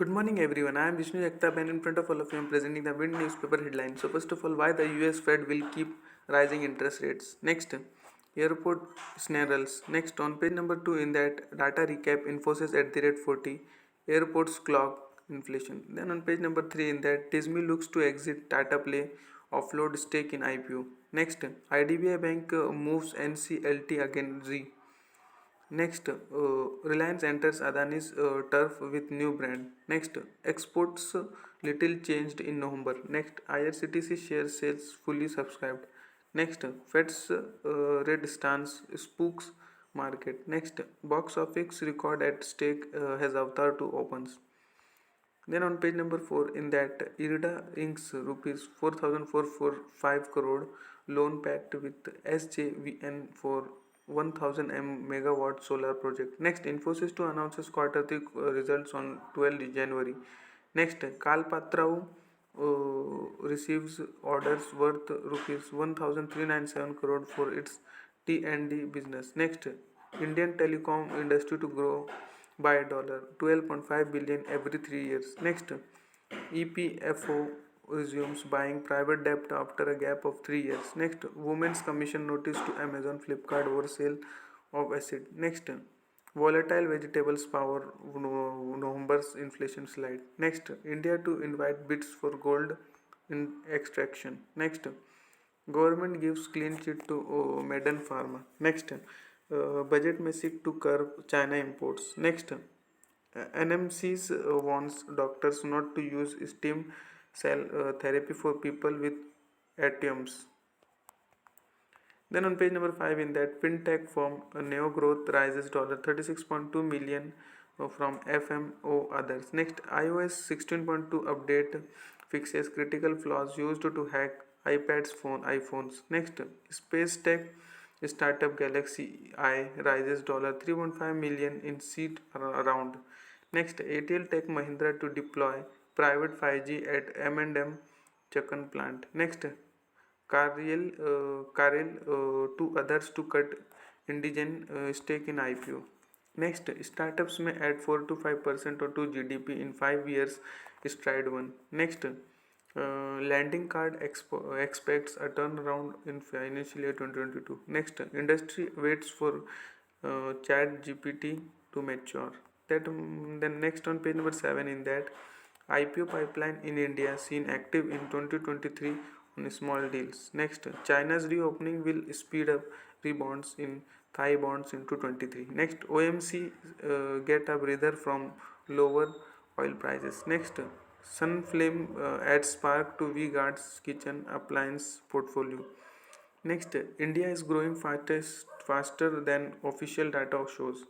Good morning, everyone. I am Vishnu Jagtap, and in front of all of you, I am presenting the Wind newspaper headline. So, first of all, why the US Fed will keep rising interest rates. Next, airport snarls. Next, on page number 2, in that data recap, Infosys at the rate 40, airports clock inflation. Then on page number 3, in that Disney looks to exit Tata Play, offload stake in IPO. Next, IDBI Bank moves NCLT against Z. Next, Reliance enters Adani's turf with new brand. Next, exports little changed in November. Next, IRCTC share sales fully subscribed. Next, Fed's red stance spooks market. Next, box office record at stake has Avatar 2 opens. Then on page number 4, in that IRDA inks rupees 4,445 crore loan pact with SJVN for 1000 megawatt solar project. Next, Infosys to announces quarterly results on 12 January. Next, Kalpatrao receives orders worth rupees 1397 crore for its T&D business. Next, Indian telecom industry to grow by $12.5 billion every 3 years. Next, EPFO resumes buying private debt after a gap of 3 years. Next, Women's Commission notice to Amazon Flipkart over sale of acid. Next, volatile vegetables power November's inflation slide. Next, India to invite bids for gold in extraction. Next, government gives clean chit to Maiden Pharma. Next, budget may seek to curb China imports. Next, NMCs warns doctors not to use stem cell therapy for people with atoms. Then on page number 5, in that fintech firm Neo Growth rises $36.2 million from FMO others. Next, iOS 16.2 update fixes critical flaws used to hack iPhones. Next, space tech startup Galaxy I rises $3.5 million in seed round. Next, ATL Tech Mahindra to deploy private 5G at M&M Chakan plant. Next, Carel to others to cut indigenous stake in IPO. Next, startups may add 4 to 5% to GDP in 5 years. Stride 1. Next, landing card expects a turnaround in financial year 2022. Next, industry waits for Chat GPT to mature. Then next on page number 7, in that IPO pipeline in India seen active in 2023 on small deals. Next, China's reopening will speed up rebounds in Thai bonds into 23. Next, OMC get a breather from lower oil prices. Next, Sunflame adds spark to V-Guard's kitchen appliance portfolio. Next, India is growing faster than official data shows.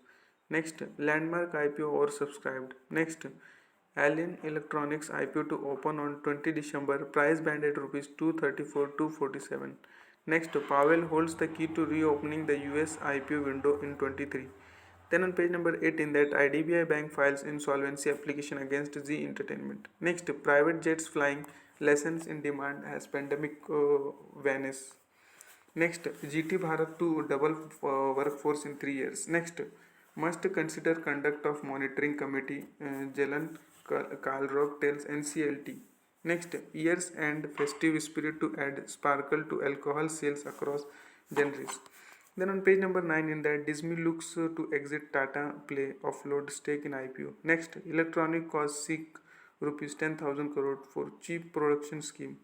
Next, Landmark IPO oversubscribed. Next, Alien Electronics IPO to open on 20 December, price band at rupees 234 247. Next, Powell holds the key to reopening the US IPO window in 23. Then on page number 8, in that IDBI Bank files insolvency application against Z Entertainment. Next, private jets flying lessons in demand as pandemic vanishes. Next, GT Bharat to double workforce in 3 years. Next, must consider conduct of monitoring committee. Jalan Kalrog tells NCLT. Next, years and festive spirit to add sparkle to alcohol sales across genres. Then on page number 9, in that Disney looks to exit Tata Play, offload stake in IPO. Next, electronic cause seek rupees 10,000 crore for cheap production scheme.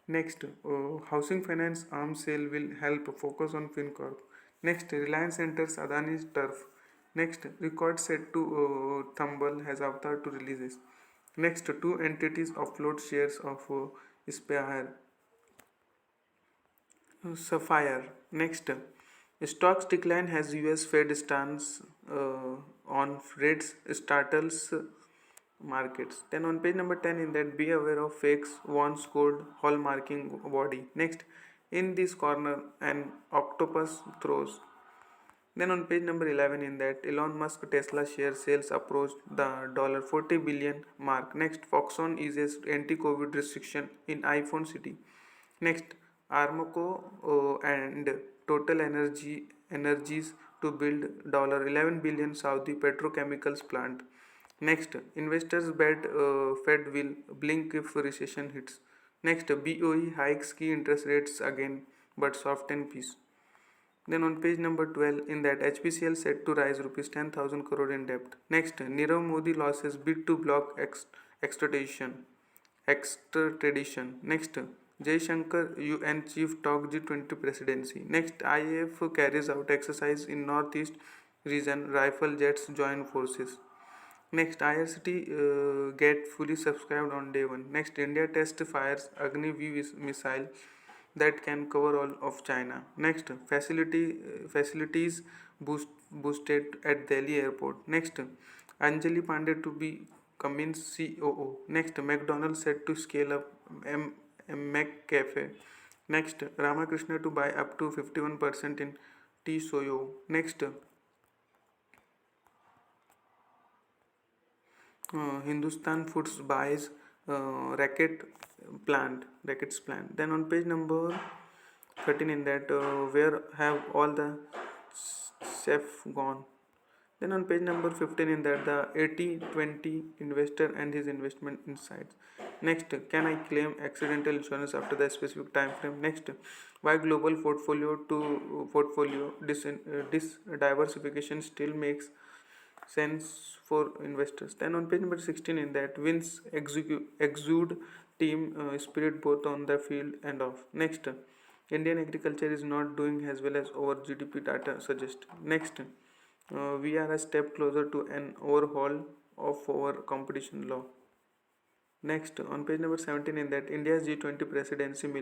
Next, housing finance arm sale will help focus on FinCorp. Next, Reliance enters Adani's turf. Next, record set to tumble has Avatar to releases. Next, two entities offload shares of Sapphire. Next, stocks decline has US Fed stance on rates startles markets. Then on page number 10, in that be aware of fakes, once code, hallmarking body. Next, in this corner an octopus throws. Then on page number 11, in that Elon Musk Tesla share sales approached the $40 billion mark. Next, Foxconn eases anti-COVID restriction in iPhone City. Next, Armco and Total Energies to build $11 billion Saudi petrochemicals plant. Next, investors bet Fed will blink if recession hits. Next, BOE hikes key interest rates again but soften peace. Then on page number 12, in that HPCL set to rise rupees 10,000 crore in debt. Next, Nirav Modi losses bid to block extradition. Extradition. Next, Jay Shankar UN chief talk G20 presidency. Next, IAF carries out exercise in Northeast region. Rifle jets join forces. Next, IRCT get fully subscribed on day one. Next, India test fires Agni V missile that can cover all of China. Next, facilities boosted at Delhi airport. Next, Anjali Pandey to be Cummins COO. Next, McDonald's set to scale up McCafe. Next, Ramakrishna to buy up to 51% in T Soyo. Next, Hindustan Foods buys Rackets plant. Then on page number 13, in that where have all the chef gone. Then on page number 15, in that the 80/20 investor and his investment insights. Next, can I claim accidental insurance after the specific time frame? Next, why global portfolio diversification still makes sense for investors. Then on page number 16, in that wins exude team spirit both on the field and off. Next, Indian agriculture is not doing as well as our GDP data suggest. Next, we are a step closer to an overhaul of our competition law. Next, on page number 17, in that India's G20 presidency may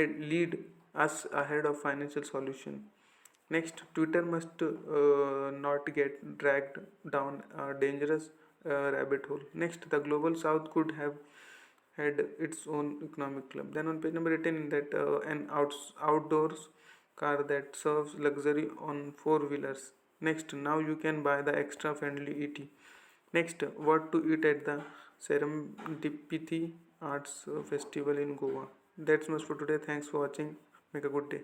lead us ahead of financial solution. Next, Twitter must not get dragged down a dangerous rabbit hole. Next, the global south could have had its own economic club. Then on page number 18, in that an outdoors car that serves luxury on four wheelers. Next, now you can buy the extra friendly ET. Next, what to eat at the Serendipity Arts Festival in Goa. That's much for today. Thanks for watching. Make a good day.